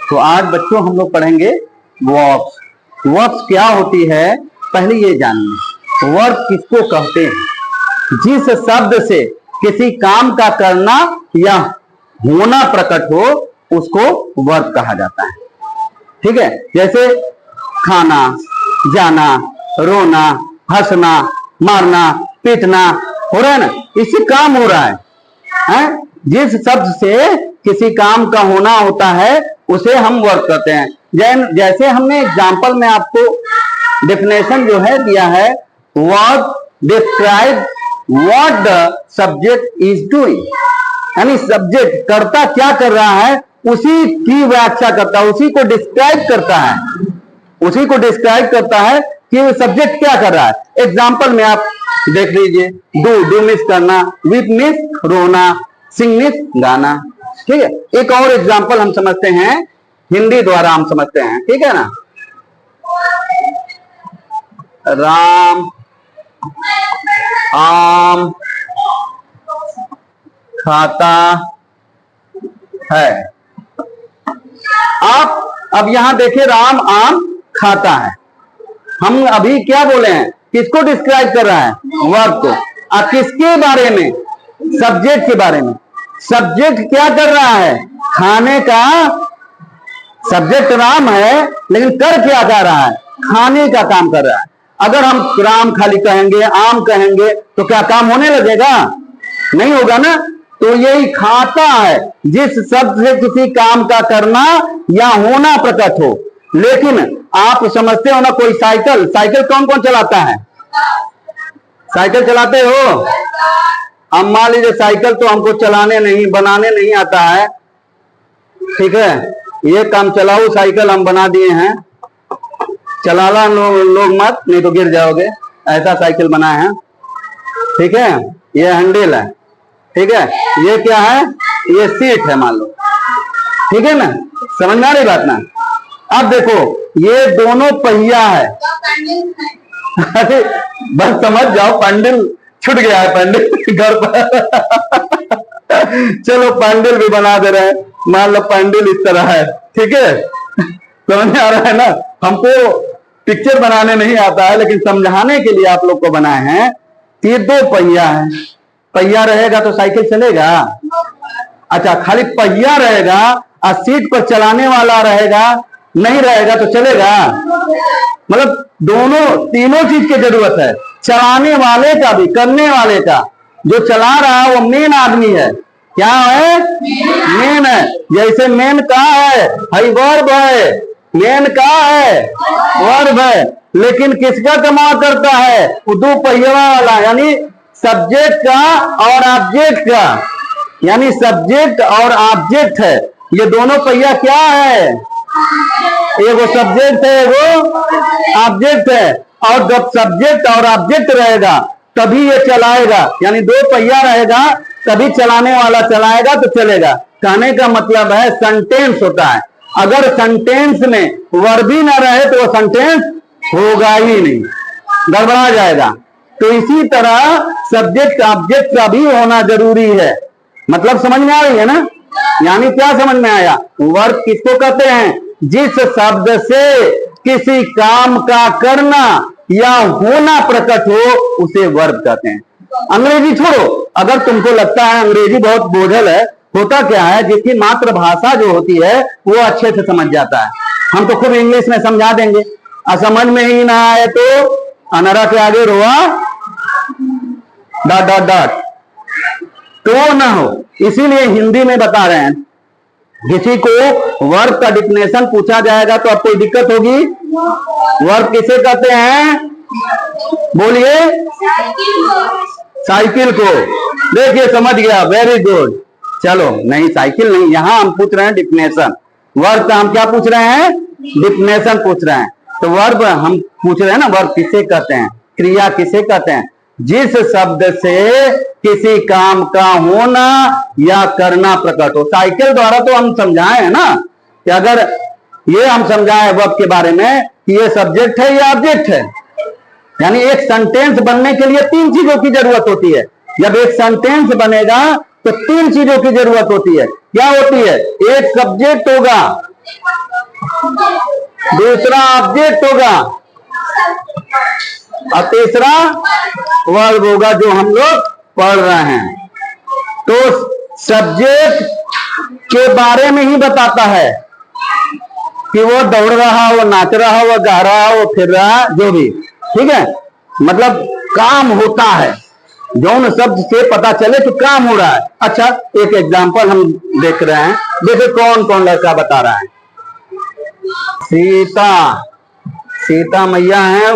तो आज बच्चों हम लोग पढ़ेंगे वर्ब्स। वर्ब्स क्या होती है पहले ये जानिए। वर्ब किसको कहते हैं? जिस शब्द से किसी काम का करना या होना प्रकट हो उसको वर्ब कहा जाता है। ठीक है, जैसे खाना, जाना, रोना, हंसना, मारना, पीटना हो रहा है ना, इससे काम हो रहा है? जिस शब्द से किसी काम का होना होता है उसे हम वर्ब कहते हैं। जैसे हमने एग्जाम्पल में आपको डेफिनेशन जो है दिया है, verb describe what the subject is doing, यानी सब्जेक्ट कर्ता क्या कर रहा है उसी की व्याख्या करता है, उसी को डिस्क्राइब करता है, उसी को डिस्क्राइब करता है कि सब्जेक्ट क्या कर रहा है। एग्जाम्पल में आप देख लीजिए, डू मिस करना, वीप मिस रोना, सिंग मिस गाना। ठीक है, एक और एग्जाम्पल हम समझते हैं, हिंदी द्वारा हम समझते हैं। ठीक है ना, राम आम खाता है। आप अब यहां देखिए, राम आम खाता है। हम अभी क्या बोले हैं, किसको डिस्क्राइब कर रहा है? वर्ब को। अब किसके बारे में? सब्जेक्ट के बारे में। सब्जेक्ट क्या कर रहा है? खाने का। सब्जेक्ट राम है लेकिन कर क्या कर रहा है? खाने का काम कर रहा है। अगर हम राम खाली कहेंगे, आम कहेंगे तो क्या काम होने लगेगा? नहीं होगा ना। तो यही खाता है, जिस शब्द से किसी काम का करना या होना प्रकट हो। लेकिन आप समझते हो ना, कोई साइकिल, साइकिल कौन कौन चलाता है? साइकिल चलाते हो? अब मान लीजिए साइकिल तो हमको चलाने नहीं, बनाने नहीं आता है। ठीक है, ये काम चलाओ साइकिल हम बना दिए हैं, चलाना लोग मत, नहीं तो गिर जाओगे, ऐसा साइकिल बना है। ठीक है, ये हैंडल है। ठीक है, ये क्या है? ये सीट है मान लो। ठीक है ना, समझ में आ रही बात ना? अब देखो, ये दोनों पहिया है। अरे बस समझ जाओ, पैंडल छूट गया है, पैंडल घर पर। चलो पैंडल भी बना दे रहे हैं, मान लो पैंडल इस तरह है। ठीक है, समझ में आ रहा है ना? हमको पिक्चर बनाने नहीं आता है लेकिन समझाने के लिए आप लोग को बनाए हैं। ये दो पहिया है, पहिया रहेगा तो साइकिल चलेगा? अच्छा, खाली पहिया रहेगा और सीट पर चलाने वाला रहेगा, नहीं रहेगा तो चलेगा? मतलब दोनों तीनों चीज की जरूरत है, चलाने वाले का भी, करने वाले का। जो चला रहा है वो मेन आदमी है। क्या है? मेन है। जैसे मेन कहा है, हई वर्ब है, मेन कहा है? वर्ब है। लेकिन किसका कमाल करता है? वो दो पहिया वाला, यानी सब्जेक्ट का और ऑब्जेक्ट का, यानी सब्जेक्ट और ऑब्जेक्ट है। ये दोनों पहिया क्या है? एगो सब्जेक्ट है, एगो ऑब्जेक्ट है। और जब सब्जेक्ट और ऑब्जेक्ट रहेगा तभी ये चलाएगा, यानी दो पहिया रहेगा तभी चलाने वाला चलाएगा तो चलेगा। कहने का मतलब है सेंटेंस होता है। अगर सेंटेंस में वर्ब ही ना रहे तो वो सेंटेंस होगा ही नहीं, गड़बड़ा जाएगा। तो इसी तरह सब्जेक्ट ऑब्जेक्ट का भी होना जरूरी है। मतलब समझ में आ रही है ना? यानी क्या समझ में आया? वर्ब किसको कहते हैं? जिस शब्द से किसी काम का करना या होना प्रकट हो उसे वर्ब कहते हैं। अंग्रेजी छोड़ो, अगर तुमको लगता है अंग्रेजी बहुत बोझल है, होता क्या है, जिसकी मातृभाषा जो होती है वो अच्छे से समझ जाता है। हम तो खूब इंग्लिश में समझा देंगे, और समझ में ही ना आए तो अनरा के आगे रोआ डॉट डॉट डॉट, तो ना हो। इसीलिए हिंदी में बता रहे हैं, किसी को वर्ब का डिफिनेशन पूछा जाएगा तो अब कोई दिक्कत होगी? वर्ब किसे कहते हैं? बोलिए। साइकिल को। देखिए समझ गया, वेरी गुड। चलो, नहीं साइकिल नहीं, यहां हम पूछ रहे हैं डिफिनेशन। वर्ब का हम क्या पूछ रहे हैं? डिफिनेशन पूछ रहे हैं। तो वर्ब हम पूछ रहे हैं ना, वर्ब किसे कहते हैं, क्रिया किसे कहते हैं? जिस शब्द से किसी काम का होना या करना प्रकट हो। साइकिल द्वारा तो हम समझाए हैं ना, कि अगर ये हम समझाए वर्ब के बारे में कि ये सब्जेक्ट है या ऑब्जेक्ट है। यानी एक सेंटेंस बनने के लिए तीन चीजों की जरूरत होती है। जब एक सेंटेंस बनेगा तो तीन चीजों की जरूरत होती है। क्या होती है? एक सब्जेक्ट होगा, दूसरा ऑब्जेक्ट होगा और तीसरा वर्ब होगा जो हम लोग पढ़ रहे हैं। तो सब्जेक्ट के बारे में ही बताता है कि वो दौड़ रहा, वो नाच रहा, वो गा रहा, वो फिर रहा, जो भी, ठीक है। मतलब काम होता है, जौन शब्द से पता चले कि काम हो रहा है। अच्छा, एक एग्जांपल हम देख रहे हैं, देखो कौन कौन लड़का बता रहा है। सीता, सीता मैया है,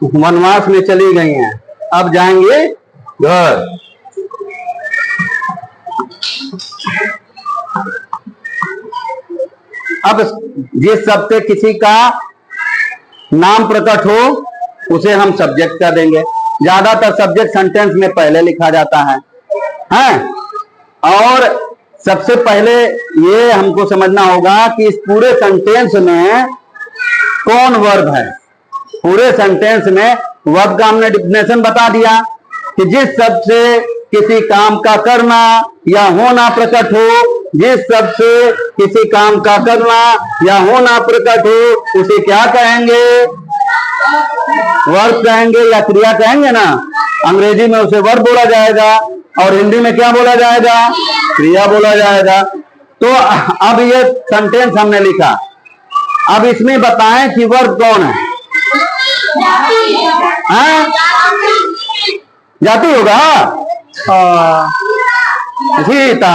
वनवास में चली गई हैं, अब जाएंगे घर। अब जिस शब्द से किसी का नाम प्रकट हो उसे हम सब्जेक्ट कर देंगे। ज्यादातर सब्जेक्ट सेंटेंस में पहले लिखा जाता है, और सबसे पहले ये हमको समझना होगा कि इस पूरे सेंटेंस में कौन वर्ब है। पूरे सेंटेंस में वर्ब का हमने डिफिनेशन बता दिया कि जिस शब्द से किसी काम का करना या होना प्रकट हो, जिस शब्द से किसी काम का करना या होना प्रकट हो उसे क्या कहेंगे, वर्ब कहेंगे या क्रिया कहेंगे ना। अंग्रेजी में उसे वर्ब बोला जाएगा और हिंदी में क्या बोला जाएगा, क्रिया बोला जाएगा। तो अब ये सेंटेंस हमने लिखा, अब इसमें बताएं कि वर्ब कौन है। जाति होगा। सीता,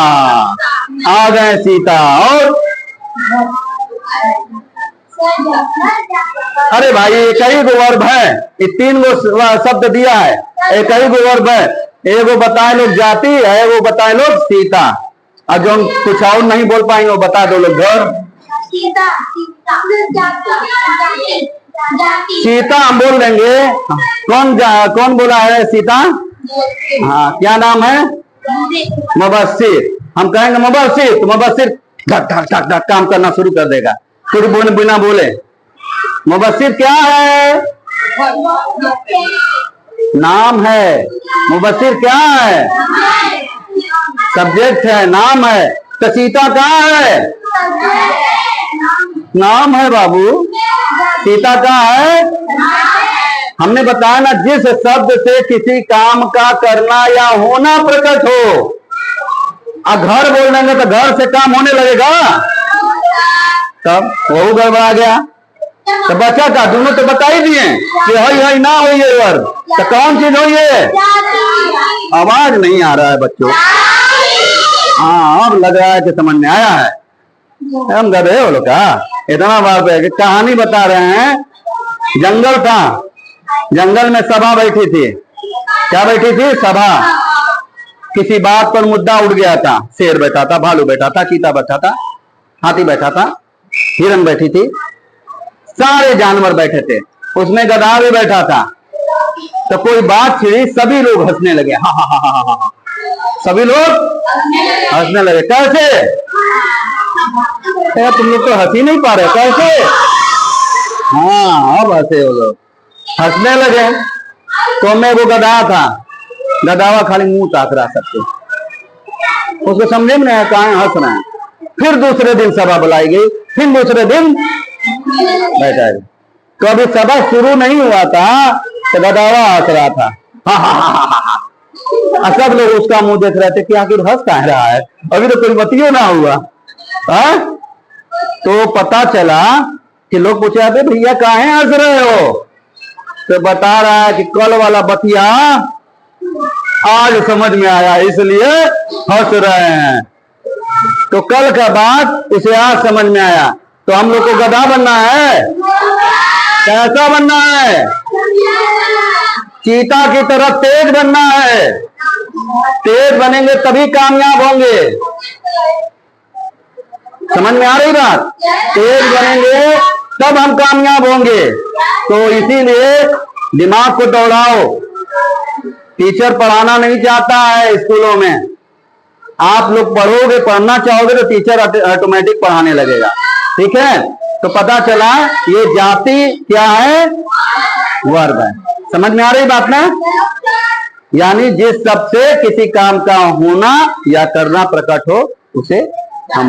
आ गए सीता। और अरे भाई एक ही गो वर्ब है, ये 3 गो शब्द दिया है, एक ही गो वर्ब है। एगो बताए लोग जाति है, वो बताए लोग सीता, और जो कुछ और नहीं बोल पाएंगे वो बता दो लोग घर। सीता हम बोल देंगे। कौन बोला है सीता? हाँ, क्या नाम है? मुबस्सिर। हम कहेंगे मुबस्सिर, तो मुबस्सिर धक धक धक धक काम करना शुरू कर देगा, कुछ बिना बोले। मुबस्सिर क्या है? नाम है। मुबस्सिर क्या है? सब्जेक्ट है, नाम है। तो सीता कहाँ है? नाम है बाबू। सीता कहाँ है? हमने बताया ना, जिस शब्द से किसी काम का करना या होना प्रकट हो। अब घर बोल देंगे तो घर से काम होने लगेगा, तब वो गड़बड़ा गया। तो बच्चा का दोनों तो बता ही दिए कि है ना हो ये वर्ब, तो कौन चीज हो ये? आवाज नहीं आ रहा है बच्चों। हाँ, अब लग रहा है कि समझ में आया है। हम गधे हो लोग का, इतना बात है कि कहानी बता रहे हैं। जंगल था, जंगल में सभा बैठी थी। क्या बैठी थी? सभा। किसी बात पर मुद्दा उठ गया था। शेर बैठा था, भालू बैठा था, चीता बैठा था, हाथी बैठा था, हिरन बैठी थी, सारे जानवर बैठे थे, उसमें गधा भी बैठा था। तो कोई बात छिड़ी, सभी लोग हंसने लगे। हा हा हा हा हा, सभी लोग हंसने लगे। कैसे? तुम लोग तो हंस ही नहीं पा रहे, कैसे? हाँ, अब हंसे वो लोग, हंसने लगे। तो मैं वो गधा था, गधावा खाली मुंह ताक रहा सबको, उसको समझे में नहीं कहा हंस रहे हैं। फिर दूसरे दिन सभा बुलाई गई, फिर दूसरे दिन बैठा गया। तो अभी सभा शुरू नहीं हुआ था तो गधावा हंस रहा था, हा हा हा हा हा। सब लोग उसका मुंह देख रहे थे कि आखिर हंस कह रहा है, अभी तो कोई बतियो ना हुआ। तो पता चला कि लोग पूछे, अबे भैया काहे हंस रहे हो? तो बता रहा है कि कल वाला बतिया आज समझ में आया, इसलिए हंस रहे हैं। तो कल का बात उसे आज समझ में आया। तो हम लोग को गधा बनना है, कैसा बनना है? चीता की तरह तेज बनना है। तेज बनेंगे तभी कामयाब होंगे। समझ में आ रही बात? तेज बनेंगे तब हम कामयाब होंगे। तो इसीलिए दिमाग को दौड़ाओ। टीचर पढ़ाना नहीं चाहता है स्कूलों में, आप लोग पढ़ोगे, पढ़ना चाहोगे तो टीचर ऑटोमेटिक पढ़ाने लगेगा। ठीक है? तो पता चला ये जाति क्या है? वर्ब है। समझ में आ रही बात ना? यानी जिस शब्द से किसी काम का होना या करना प्रकट हो उसे हम